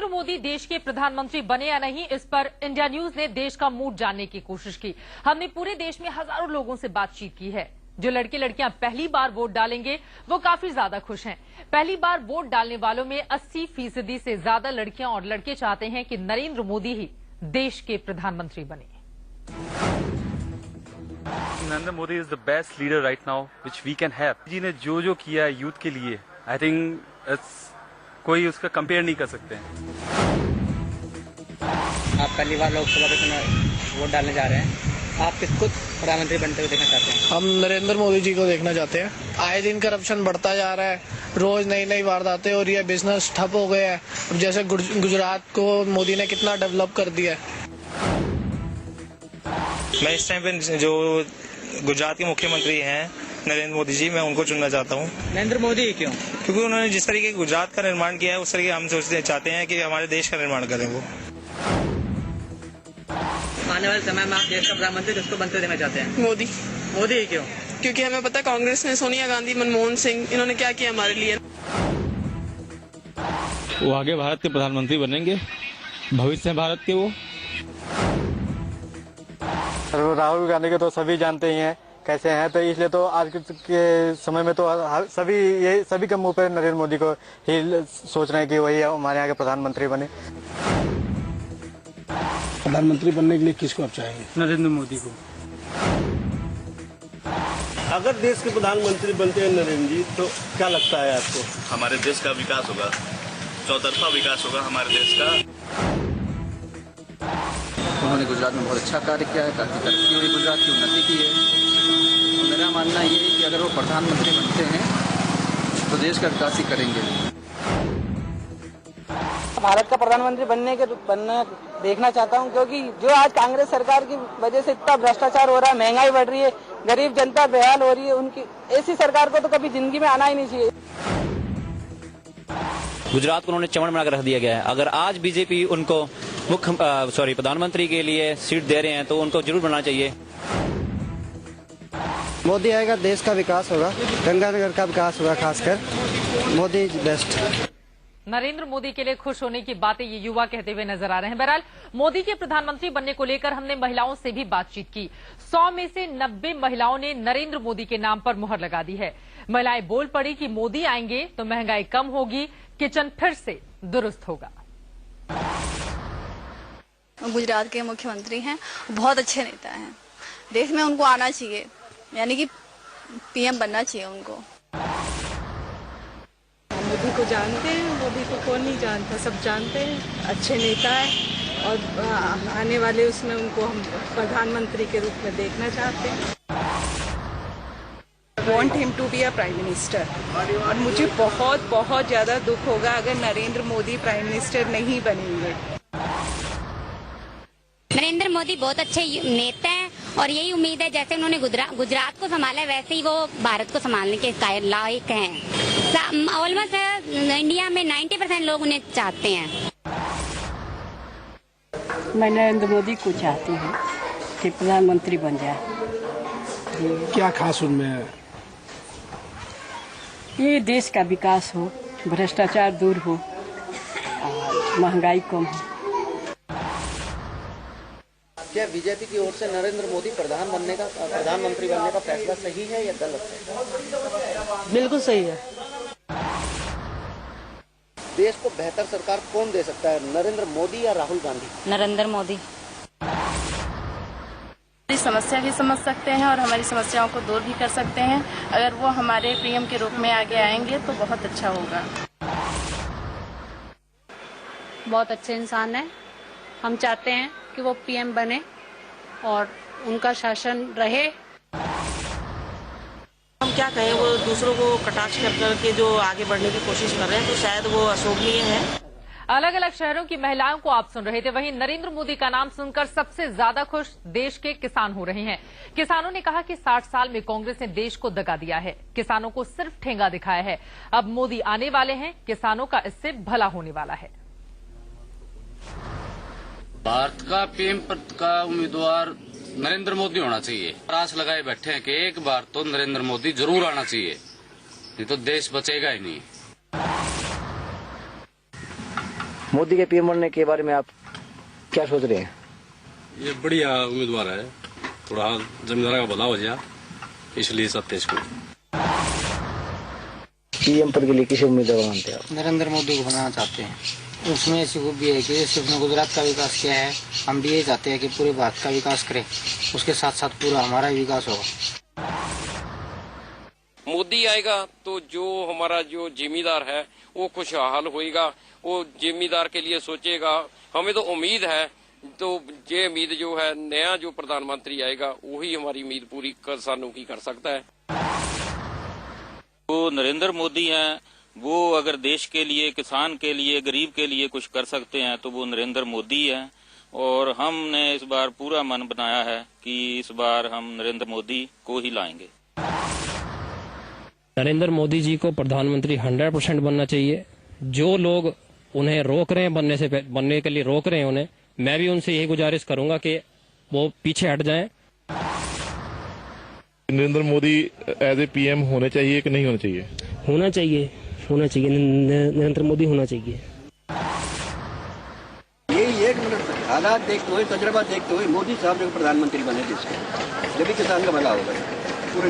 मोदी देश के प्रधानमंत्री बने या नहीं, इस पर इंडिया न्यूज ने देश का मूड जानने की कोशिश की। हमने पूरे देश में हजारों लोगों से बातचीत की है। जो लड़के लड़कियां पहली बार वोट डालेंगे वो काफी ज्यादा खुश हैं। पहली बार वोट डालने वालों में 80% से ज्यादा लड़कियां और लड़के चाहते हैं कि नरेंद्र मोदी ही देश के प्रधानमंत्री बने। Narendra Modi is the best leader right now which we can have. Ji ने जो किया है यूथ के लिए, आई थिंक कोई उसका कंपेयर नहीं कर सकते हैं। आप पहली बार लोकसभा के चुनाव वोट डालने जा रहे हैं, आप किसको प्रधानमंत्री बनते हुए देखना चाहते हैं? हम नरेंद्र मोदी जी को देखना चाहते हैं। आए दिन करप्शन बढ़ता जा रहा है, रोज नई नई वारदातें हो रही है, बिजनेस ठप हो गया है। जैसे गुजरात को मोदी ने कितना डेवलप कर दिया है। मैं इस टाइम पे जो गुजरात के मुख्यमंत्री हैं नरेंद्र मोदी जी, मैं उनको चुनना चाहता हूँ। नरेंद्र मोदी क्यों? क्योंकि उन्होंने जिस तरीके गुजरात का निर्माण किया है उस तरीके हम चाहते हैं कि हमारे देश का निर्माण करें वो। आने वाले समय में आप देश का प्रधानमंत्री किसको बनते हुए देखना चाहते हैं? मोदी। मोदी क्यों? क्योंकि हमें पता है कांग्रेस ने, सोनिया गांधी, मनमोहन सिंह, इन्होंने क्या किया हमारे लिए। वो आगे भारत के प्रधानमंत्री बनेंगे, भविष्य है भारत के वो। राहुल गांधी के तो सभी जानते ही हैं कैसे हैं, तो इसलिए तो आज के समय में तो सभी के मुंह पे नरेंद्र मोदी को ही सोच रहे हैं कि वही हमारे यहाँ के प्रधानमंत्री बने। प्रधानमंत्री बनने के लिए किसको आप चाहेंगे? नरेंद्र मोदी को। अगर देश के प्रधानमंत्री बनते हैं नरेंद्र जी, तो क्या लगता है आपको? हमारे देश का विकास होगा, चौतरफा विकास होगा हमारे देश का। उन्होंने गुजरात में बहुत अच्छा कार्य किया है, काफी तरक्की हुई, गुजरात की उन्नति की है। तो मेरा मानना ये है कि अगर वो प्रधानमंत्री बनते हैं तो देश का विकास ही करेंगे। भारत का प्रधानमंत्री बनना देखना चाहता हूं, क्योंकि जो आज कांग्रेस सरकार की वजह से इतना भ्रष्टाचार हो रहा है, महंगाई बढ़ रही है, गरीब जनता बेहाल हो रही है, उनकी ऐसी सरकार को तो कभी जिंदगी में आना ही नहीं चाहिए। गुजरात को उन्होंने चमन बनाकर रख दिया गया है। अगर आज बीजेपी उनको प्रधानमंत्री के लिए सीट दे रहे हैं तो उनको जरूर बनना चाहिए। मोदी आएगा, देश का विकास होगा, गंगानगर का विकास होगा, खासकर मोदी बेस्ट। नरेंद्र मोदी के लिए खुश होने की बातें ये युवा कहते हुए नजर आ रहे हैं। बहरहाल मोदी के प्रधानमंत्री बनने को लेकर हमने महिलाओं से भी बातचीत की। 100 में से 90 महिलाओं ने नरेंद्र मोदी के नाम पर मुहर लगा दी है। महिलाएं बोल पड़ी कि मोदी आएंगे तो महंगाई कम होगी, किचन फिर से दुरुस्त होगा। गुजरात के मुख्यमंत्री हैं, बहुत अच्छे नेता हैं, देश में उनको आना चाहिए, यानी कि पीएम बनना चाहिए उनको। मोदी को जानते हैं, मोदी को कौन नहीं जानता, सब जानते हैं, अच्छे नेता है और आने वाले उसमें उनको हम प्रधानमंत्री के रूप में देखना चाहते हैं। Want him to be a prime minister. और मुझे बहुत बहुत ज्यादा दुख होगा अगर नरेंद्र मोदी प्राइम मिनिस्टर नहीं बनेंगे। नरेंद्र मोदी बहुत अच्छे नेता हैं और यही उम्मीद है जैसे उन्होंने गुजरात को संभाला है वैसे ही वो भारत को संभालने के लायक हैं। ऑलमोस्ट इंडिया में 90% लोग उन्हें चाहते हैं। मैं नरेंद्र मोदी को चाहती हूँ कि प्रधानमंत्री बन जाए। क्या खास उनमें है? ये देश का विकास हो, भ्रष्टाचार दूर हो और महंगाई कम हो। क्या बीजेपी की ओर से नरेंद्र मोदी प्रधानमंत्री बनने का फैसला सही है या गलत है? बिल्कुल सही है। देश को बेहतर सरकार कौन दे सकता है, नरेंद्र मोदी या राहुल गांधी? नरेंद्र मोदी। हमारी समस्या भी समझ सकते हैं और हमारी समस्याओं को दूर भी कर सकते हैं। अगर वो हमारे पीएम के रूप में आगे आएंगे तो बहुत अच्छा होगा। बहुत अच्छे इंसान है, हम चाहते हैं कि वो पीएम बने और उनका शासन रहे। हम क्या कहें, वो दूसरों को कटाक्ष करके जो आगे बढ़ने की कोशिश कर रहे हैं, तो शायद वो अशोभनीय है। अलग अलग शहरों की महिलाओं को आप सुन रहे थे। वहीं नरेंद्र मोदी का नाम सुनकर सबसे ज्यादा खुश देश के किसान हो रहे हैं। किसानों ने कहा कि 60 साल में कांग्रेस ने देश को दगा दिया है, किसानों को सिर्फ ठेंगा दिखाया है। अब मोदी आने वाले हैं, किसानों का इससे भला होने वाला है। भारत का पीएम पद का उम्मीदवार नरेंद्र मोदी होना चाहिए। आस लगाए बैठे हैं कि एक बार तो नरेंद्र मोदी जरूर आना चाहिए, नहीं तो देश बचेगा ही नहीं। मोदी के पीएम बनने के बारे में आप क्या सोच रहे हैं? ये बढ़िया उम्मीदवार है, थोड़ा जमींदारों का भला हो जाए, इसलिए सतीश को पीएम पद के लिए किसे उम्मीदवार मानते हैं आप? नरेंद्र मोदी को बनाना चाहते हैं। उसमें ऐसी खूबी है कि सिर्फ गुजरात का विकास किया है, हम भी ये चाहते हैं कि पूरे भारत का विकास करें, उसके साथ साथ पूरा हमारा विकास होगा। मोदी आएगा तो जो हमारा जो जिम्मेदार है वो खुशहाल होएगा, वो जिम्मेदार के लिए सोचेगा। हमें तो उम्मीद है, तो ये उम्मीद जो है नया जो प्रधानमंत्री आएगा वही हमारी उम्मीद पूरी किसानों की कर सकता है। वो नरेंद्र मोदी हैं, वो अगर देश के लिए, किसान के लिए, गरीब के लिए कुछ कर सकते हैं तो वो नरेंद्र मोदी हैं। और हमने इस बार पूरा मन बनाया है कि इस बार हम नरेंद्र मोदी को ही लाएंगे। नरेंद्र मोदी जी को प्रधानमंत्री 100% बनना चाहिए। जो लोग उन्हें रोक रहे हैं बनने के लिए रोक रहे हैं उन्हें, मैं भी उनसे यही गुजारिश करूंगा कि वो पीछे हट जाएं। Narendra Modi as a PM होने चाहिए कि नहीं होने चाहिए? होना चाहिए, होना चाहिए, नरेंद्र मोदी होना चाहिए। यही 1 मिनट हालात देखते हुए, तजुर्बा देखते हुए मोदी साहब जो प्रधानमंत्री बने देश के, जब भी किसान का भला होगा। पूरे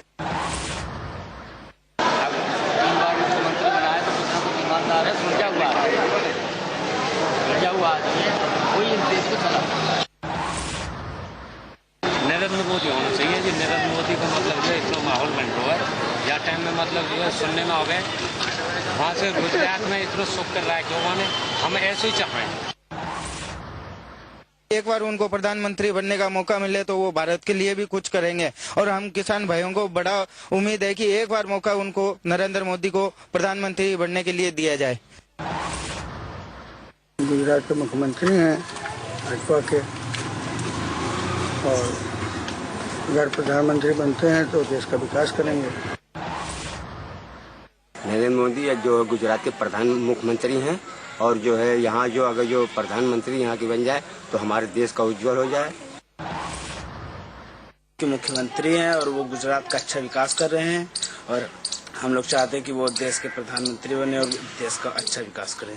मुख्यमंत्री बनाया तो किसान को ईमानदार है, सुलझा हुआ आदमी है, वही इस देश को चला। नरेंद्र मोदी होना चाहिए जी। नरेंद्र मोदी का मतलब जो इतना माहौल बन रहा है, या टाइम में मतलब जो है सुनने में आ गए, वहाँ से गुजरात में इतना सुख कर रहा है लोगों ने, हम ऐसे ही चाह रहे हैं। एक बार उनको प्रधानमंत्री बनने का मौका मिले तो वो भारत के लिए भी कुछ करेंगे, और हम किसान भाइयों को बड़ा उम्मीद है कि एक बार मौका उनको नरेंद्र मोदी को प्रधानमंत्री बनने के लिए दिया जाए। गुजरात के मुख्यमंत्री हैं भाजपा के, और अगर प्रधानमंत्री बनते हैं तो देश का विकास करेंगे। नरेंद्र मोदी जो गुजरात के प्रधान मुख्यमंत्री हैं, और जो है यहाँ जो अगर जो प्रधानमंत्री यहाँ की बन जाए तो हमारे देश का उज्जवल हो जाए। मुख्यमंत्री हैं और वो गुजरात का अच्छा विकास कर रहे हैं, और हम लोग चाहते हैं कि वो देश के प्रधानमंत्री बने और देश का अच्छा विकास करें।